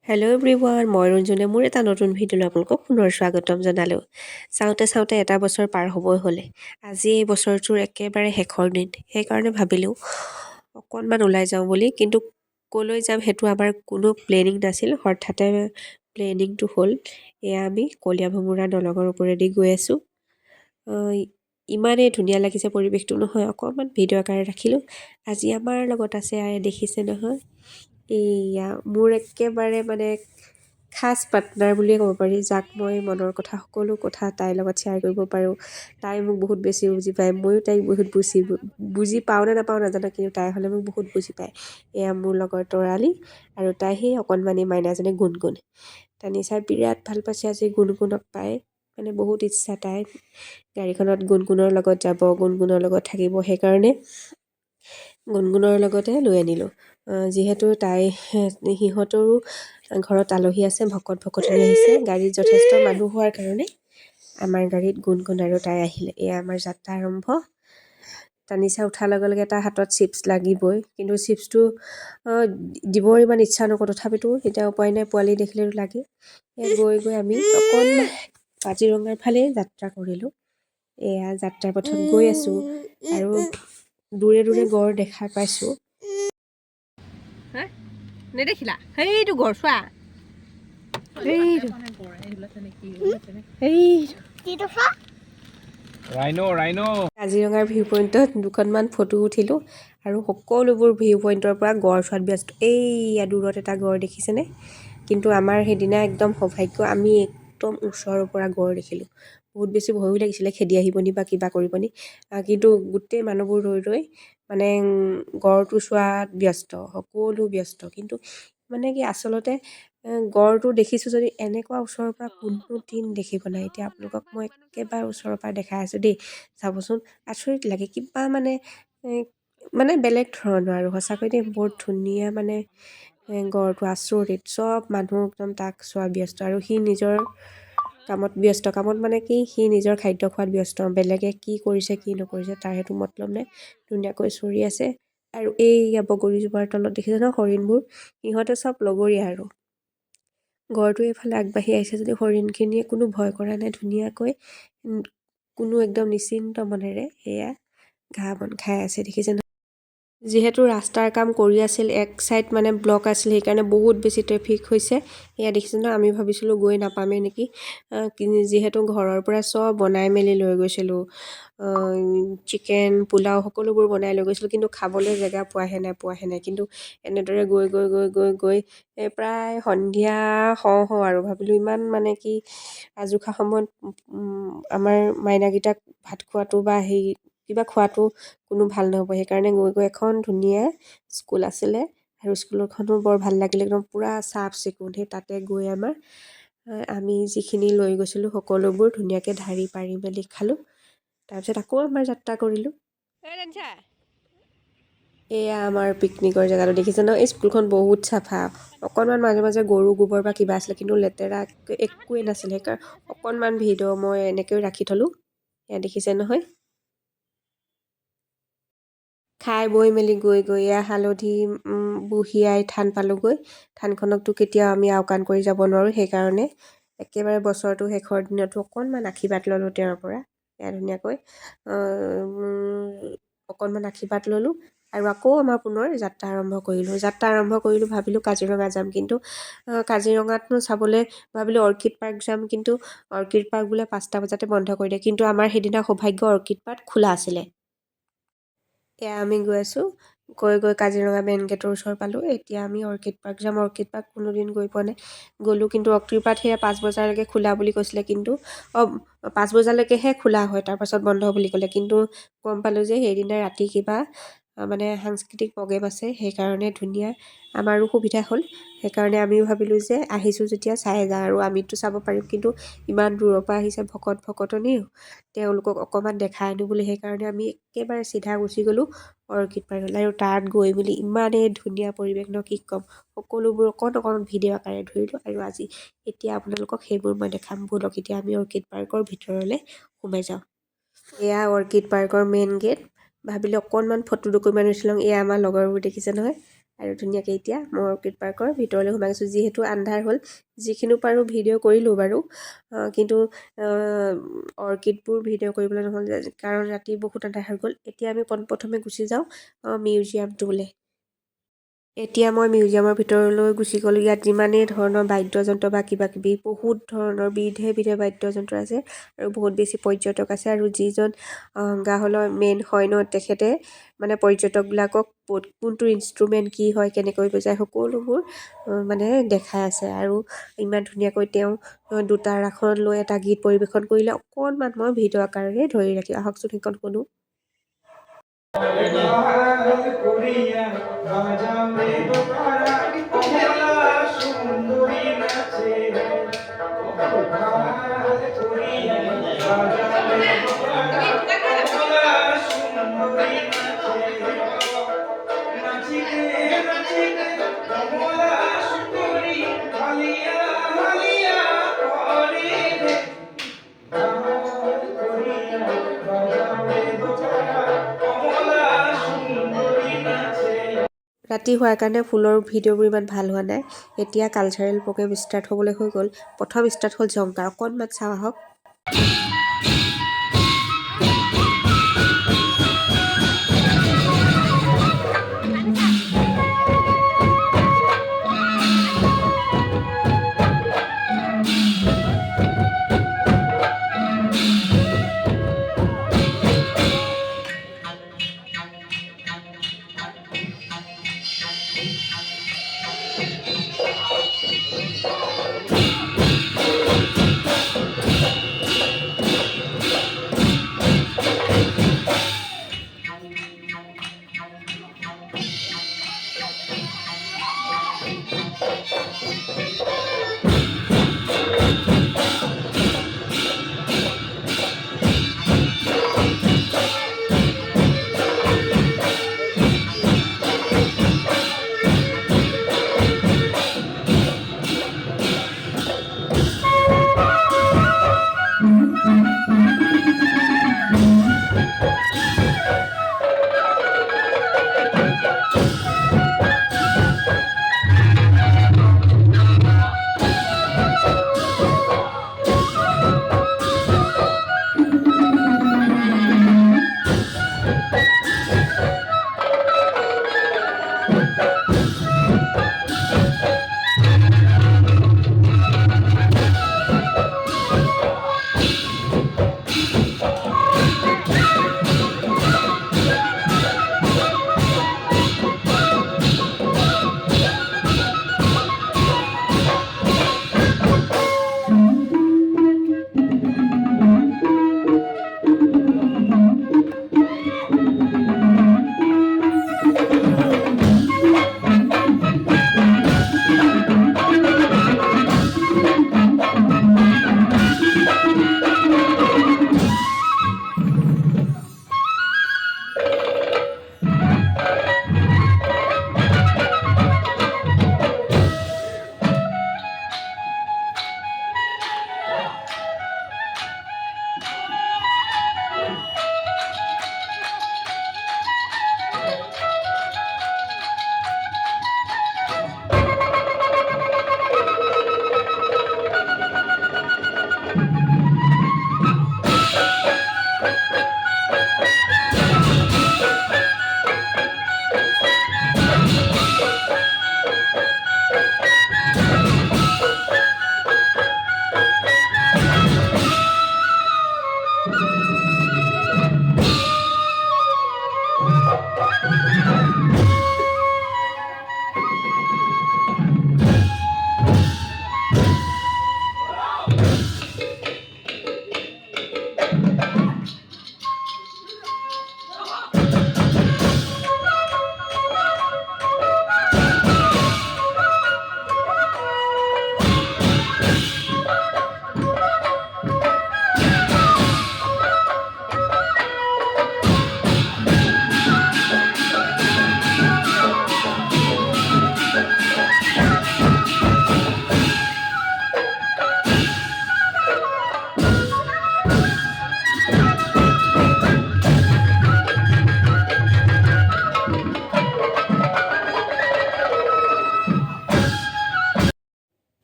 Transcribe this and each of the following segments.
Hello' everyone, মই ৰঞ্জুনে মোৰ এটা নতুন ভিডিঅ'লৈ আপোনালোকক পুনৰ স্বাগতম জনালোঁ। চাওঁতে এটা বছৰ পাৰ হ'বই হ'লে। আজি এই বছৰটোৰ একেবাৰে শেষৰ দিন, সেইকাৰণে ভাবিলোঁ অকণমান ওলাই যাওঁ বুলি। কিন্তু ক'লৈ যাম সেইটো আমাৰ কোনো প্লেনিং নাছিল, হঠাতে প্লেনিংটো হ'ল। এয়া আমি কলীয়া ভোমোৰা দলঙৰ ওপৰেদি গৈ আছোঁ। ইমানেই ধুনীয়া লাগিছে পৰিৱেশটো নহয়, অকণমান ভিডিঅ' আকাৰে ৰাখিলোঁ। আজি আমাৰ লগত আছে দেখিছে নহয়, এয়া মোৰ একেবাৰে মানে খাচ পাৰ্টনাৰ বুলিয়ে ক'ব পাৰি, যাক মই মনৰ কথা সকলো কথা তাইৰ লগত শ্বেয়াৰ কৰিব পাৰোঁ। তাই মোক বহুত বেছি বুজি পায়, ময়ো তাইক বহুত বুজি পাওঁ নে নাপাওঁ নাজানো, কিন্তু তাই হ'লে মোক বহুত বুজি পায়। এয়া মোৰ লগৰ তৰালি, আৰু তাই সেই অকণমানি মাইনাজনী গুণগুণ। তানিচাই বিৰাট ভাল পাইছে আজি গুণগুণক পাই, মানে বহুত ইচ্ছা তাই গাড়ীখনত গুণগুণৰ লগত যাব, গুণগুণৰ লগত থাকিব। সেইকাৰণে গুণগুণৰ লগতে লৈ আনিলোঁ। যিহেতু সিহঁতৰো ঘৰত আলহী আছে, ভকতনি আহিছে। গাড়ীত যথেষ্ট মানুহ হোৱাৰ কাৰণে আমাৰ গাড়ীত গুণগুণ আৰু তাই আহিলে। এয়া আমাৰ যাত্ৰা আৰম্ভ। তানিচা উঠাৰ লগে লগে তাৰ হাতত চিপছ লাগিবই, কিন্তু চিপছটো দিবৰ ইমান ইচ্ছা নকৰোঁ, তথাপিতো এতিয়া উপায় নাই, পোৱালি দেখিলেতো লাগে। গৈ আমি অকণমান কাজিৰঙাৰ ফালে যাত্ৰা কৰিলোঁ। এয়া যাত্ৰাৰ পথত গৈ আছোঁ আৰু দূৰে গড় দেখা পাইছোঁ। হা নেদেখিলা? সেইটো গড় চোৱা, কাজিৰঙাৰ ভিউ পইণ্টত দুখনমান ফটো উঠিলোঁ আৰু সকলোবোৰ ভিউ পইণ্টৰ পৰা গড় চোৱাত ব্যস্ত। এইয়া দূৰত এটা গড় দেখিছেনে? কিন্তু আমাৰ সেইদিনা একদম সৌভাগ্য, আমি একদম ওচৰৰ পৰা গড় দেখিলোঁ। বহুত বেছি ভয়ো লাগিছিলে, খেদি আহিব নি বা কিবা কৰিব নি, কিন্তু গোটেই মানুহবোৰ ৰৈ মানে গড়টো চোৱাত ব্যস্ত, সকলো ব্যস্ত। কিন্তু মানে কি আচলতে গড়টো দেখিছোঁ যদি এনেকুৱা ওচৰৰ পৰা কোনো দিন দেখিব নাই। এতিয়া আপোনালোকক মই একেবাৰে ওচৰৰ পৰা দেখাই আছোঁ দেই, চাবচোন, আচৰিত লাগে কিবা মানে বেলেগ ধৰণৰ আৰু সঁচাকৈ দেই, বৰ ধুনীয়া মানে গড়টো আচৰিত। চব মানুহ একদম তাক চোৱা ব্যস্ত, আৰু সি নিজৰ কামত ব্যস্ত। কামত মানে কি, সি নিজৰ খাদ্য খোৱাত ব্যস্ত, বেলেগে কি কৰিছে কি নকৰিছে তাৰ সেইটো মতলব নাই, ধুনীয়াকৈ চৰি আছে। আৰু এইয়া বগৰীজোপাৰ তলত দেখিছে ন হৰিণবোৰ, সিহঁতে চব লগৰীয়া আৰু গড়টো এইফালে আগবাঢ়ি আহিছে যদি হৰিণখিনিয়ে কোনো ভয় কৰা নাই, ধুনীয়াকৈ কোনো একদম নিশ্চিন্ত মনেৰে সেয়া ঘাঁহ বন খাই আছে, দেখিছে ন। যিহেতু ৰাস্তাৰ কাম কৰি আছিল, এক চাইড মানে ব্লক আছিল, সেইকাৰণে বহুত বেছি ট্ৰেফিক হৈছে। এয়া দেখিছে ন, আমি ভাবিছিলোঁ গৈ নাপামেই নেকি, যিহেতু ঘৰৰ পৰা চব বনাই মেলি লৈ গৈছিলোঁ, চিকেন পোলাও সকলোবোৰ বনাই লৈ গৈছিলোঁ, কিন্তু খাবলৈ জেগা পোৱাহে নাই। কিন্তু এনেদৰে গৈ প্ৰায় সন্ধিয়া হওঁ আৰু ভাবিলোঁ ইমান মানে কি আজোখা সময়ত আমাৰ মাইনাকেইটাক ভাত খোৱাটো বা কিবা খোৱাটো কোনো ভাল নহ'ব। সেইকাৰণে গৈ এখন ধুনীয়া স্কুল আছিলে, আৰু স্কুলখনো বৰ ভাল লাগিলে, একদম পূৰা চাফ চিকুণ। সেই তাতে গৈ আমি যিখিনি লৈ গৈছিলোঁ সকলোবোৰ ধুনীয়াকৈ ঢাৰি পাৰি মেলি খালোঁ। তাৰপিছত আকৌ আমাৰ যাত্ৰা কৰিলোঁ। এয়া আমাৰ পিকনিকৰ জেগাটো দেখিছে ন, এই স্কুলখন বহুত চাফা। অকণমান মাজে গৰু গোবৰ বা কিবা আছিলে, কিন্তু লেতেৰা একোৱেই নাছিলে। সেইকাৰণে অকণমান ভিডিঅ' মই এনেকৈ ৰাখি থলোঁ। এয়া দেখিছে নহয়, খাই বৈ মেলি গৈ এয়া হালধি বুঢ়ী থান পালোঁগৈ। থানখনকতো কেতিয়াও আমি আওকাণ কৰি যাব নোৱাৰোঁ, সেইকাৰণে একেবাৰে বছৰটো শেষৰ দিনতো অকণমান আশীৰ্বাদ ল'লোঁ তেওঁৰ পৰা। এয়া ধুনীয়াকৈ অকণমান আশীৰ্বাদ ল'লোঁ, আৰু আকৌ আমাৰ পুনৰ যাত্ৰা আৰম্ভ কৰিলোঁ। ভাবিলোঁ কাজিৰঙা যাম, কিন্তু কাজিৰঙাতনো চাবলৈ ভাবিলোঁ অৰ্কিড পাৰ্ক যাম, কিন্তু অৰ্কিড পাৰ্ক বোলে 5টা বজাতে বন্ধ কৰি দিয়ে। কিন্তু আমাৰ সেইদিনা সৌভাগ্য, অৰ্কিড পাৰ্ক খোলা আছিলে। এয়া আমি গৈ আছোঁ, গৈ কাজিৰঙা মেইন গেটৰ ওচৰ পালোঁ। এতিয়া আমি অৰ্কিড পাৰ্ক যাম। অৰ্কিড পাৰ্ক কোনোদিন গৈ পোৱা নাই, গ'লোঁ, কিন্তু অৰ্কিড পাৰ্ক সেয়া 5 বজালৈকে খোলা বুলি কৈছিলে, কিন্তু 5 বজালৈকেহে খোলা হয়, তাৰপাছত বন্ধ বুলি ক'লে। কিন্তু গম পালোঁ যে সেইদিনা ৰাতি কিবা মানে সাংস্কৃতিক প্ৰগ্ৰেম আছে, সেইকাৰণে ধুনীয়া আমাৰো সুবিধা হ'ল। সেইকাৰণে আমিও ভাবিলোঁ যে আহিছোঁ যেতিয়া চাই যাওঁ, আৰু আমিতো চাব পাৰিম, কিন্তু ইমান দূৰৰ পৰা আহিছে ভকতনি, তেওঁলোকক অকণমান দেখাই আনো বুলি। সেইকাৰণে আমি একেবাৰে চিধা গুচি গ'লোঁ অৰ্কিড পাৰ্কলৈ, আৰু তাত গৈ মেলি ইমানেই ধুনীয়া পৰিৱেশ ন, কি ক'ম, সকলোবোৰ অকণ ভিডিঅ' আকাৰে ধৰিলোঁ। আৰু এতিয়া আপোনালোকক সেইবোৰ মই দেখাম, ব'লক এতিয়া আমি অৰ্কিড পাৰ্কৰ ভিতৰলৈ সোমাই যাওঁ। এয়া অৰ্কিড পাৰ্কৰ মেইন গেট। ভাবিলোঁ অকণমান ফটো ডকুমেণ্ট উঠি লওঁ। এয়া আমাৰ লগৰবোৰ দেখিছে নহয়, আৰু ধুনীয়াকৈ এতিয়া মই অৰ্কিড পাৰ্কৰ ভিতৰলৈ সোমাই গৈছোঁ। যিহেতু আন্ধাৰ হ'ল, যিখিনি পাৰোঁ ভিডিঅ' কৰিলোঁ বাৰু, কিন্তু অৰ্কিডবোৰ ভিডিঅ' কৰিবলৈ নহ'ল কাৰণ ৰাতি বহুত আন্ধাৰ হৈ গ'ল। এতিয়া আমি পোনপ্ৰথমে গুচি যাওঁ মিউজিয়ামটোলৈ। এতিয়া মই মিউজিয়ামৰ ভিতৰলৈ গুচি গ'লোঁ। ইয়াত যিমানেই ধৰণৰ বাদ্যযন্ত্ৰ বা কিবাকিবি বহুত ধৰণৰ বিধে বাদ্যযন্ত্ৰ আছে আৰু বহুত বেছি পৰ্যটক আছে। আৰু যিজন গাহলৰ মেইন হয় ন, তেখেতে মানে পৰ্যটকবিলাকক কোনটো ইনষ্ট্ৰুমেণ্ট কি হয়, কেনেকৈ বজায়, সকলোবোৰ মানে দেখাই আছে। আৰু ইমান ধুনীয়াকৈ তেওঁ দুটা ৰাসত লৈ এটা গীত পৰিৱেশন কৰিলে। অকণমান মই ভিডিঅ' আকাৰেৰে ধৰি ৰাখি আহকচোন সেইখন শুনো। ৰাতি হোৱাৰ কাৰণে ফুলৰ ভিডিঅ'বোৰ ইমান ভাল হোৱা নাই। এতিয়া কালচাৰেল প্ৰগ্ৰেম ষ্টাৰ্ট হ'বলৈ হৈ গ'ল। প্ৰথম ষ্টাৰ্ট হ'ল জংকাৰ, অকণমান চাওঁ আহক।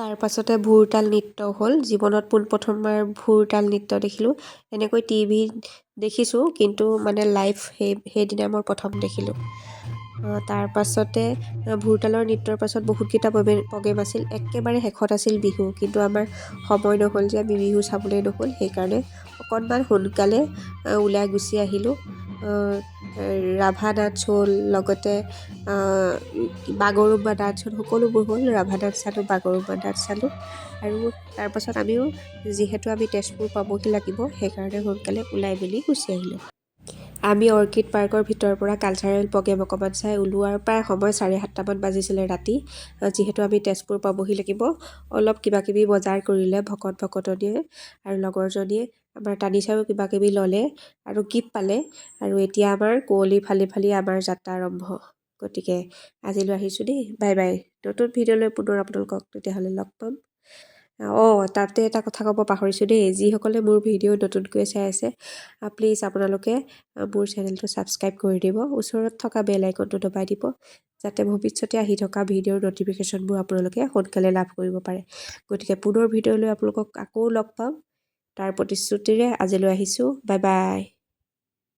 তাৰ পাছতে ভোৰতাল নৃত্য হ'ল। জীৱনত পোনপ্ৰথমবাৰ ভোৰতাল নৃত্য দেখিলোঁ। এনেকৈ টিভিত দেখিছোঁ, কিন্তু মানে লাইভ সেইদিনা মই প্ৰথম দেখিলোঁ। তাৰ পাছতে ভোৰতালৰ নৃত্যৰ পাছত বহুতকেইটা প্ৰগ্ৰেম আছিল। একেবাৰে শেষত আছিল বিহু, কিন্তু আমাৰ সময় নহ'ল যে আমি বিহু চাবলৈ নহ'ল। সেইকাৰণে অকণমান সোনকালে ওলাই গুচি আহিলোঁ। ৰাভা ডান্স হ'ল, লগতে বাগৰুম্বা ডান্স হ'ল, সকলোবোৰ হ'ল। ৰাভা ডান্স চালোঁ, বাগৰুম্বা ডান্স চালোঁ। আৰু তাৰপাছত আমিও যিহেতু আমি তেজপুৰ পাবহি লাগিব, সেইকাৰণে সোনকালে ওলাই মেলি গুচি আহিলোঁ। আমি অৰ্কিড পাৰ্কৰ ভিতৰৰ পৰা কালচাৰেল প্ৰগ্ৰেম অকণমান চাই ওলোৱাৰ প্ৰায় সময় 7:30মান বাজিছিলে ৰাতি। যিহেতু আমি তেজপুৰ পাবহি লাগিব, অলপ কিবাকিবি বজাৰ কৰিলে ভকতনীয়ে, আৰু লগৰজনীয়ে আমাৰ তানিচাও কিবাকিবি ল'লে আৰু গিফ্ট পালে। আৰু এতিয়া আমাৰ কুঁৱলী ফালি ফালি আমাৰ যাত্ৰা আৰম্ভ। গতিকে আজিলৈ আহিছোঁ দেই, বাই বাই। নতুন ভিডিঅ'লৈ পুনৰ আপোনালোকক তেতিয়াহ'লে লগ পাম। তাতে এটা কথা ক'ব পাহৰিছোঁ দেই, যিসকলে মোৰ ভিডিঅ' নতুনকৈ চাই আছে, প্লিজ আপোনালোকে মোৰ চেনেলটো ছাবস্ক্ৰাইব কৰি দিব, ওচৰত থকা বেল আইকনটো দবাই দিব, যাতে ভৱিষ্যতে আহি থকা ভিডিঅ'ৰ ন'টিফিকেশ্যনবোৰ আপোনালোকে সোনকালে লাভ কৰিব পাৰে। গতিকে পুনৰ ভিডিঅ'লৈ আপোনালোকক আকৌ লগ পাম। তাৰ প্ৰতিশ্ৰুতিৰে আজিলৈ আহিছোঁ, বাই বাই।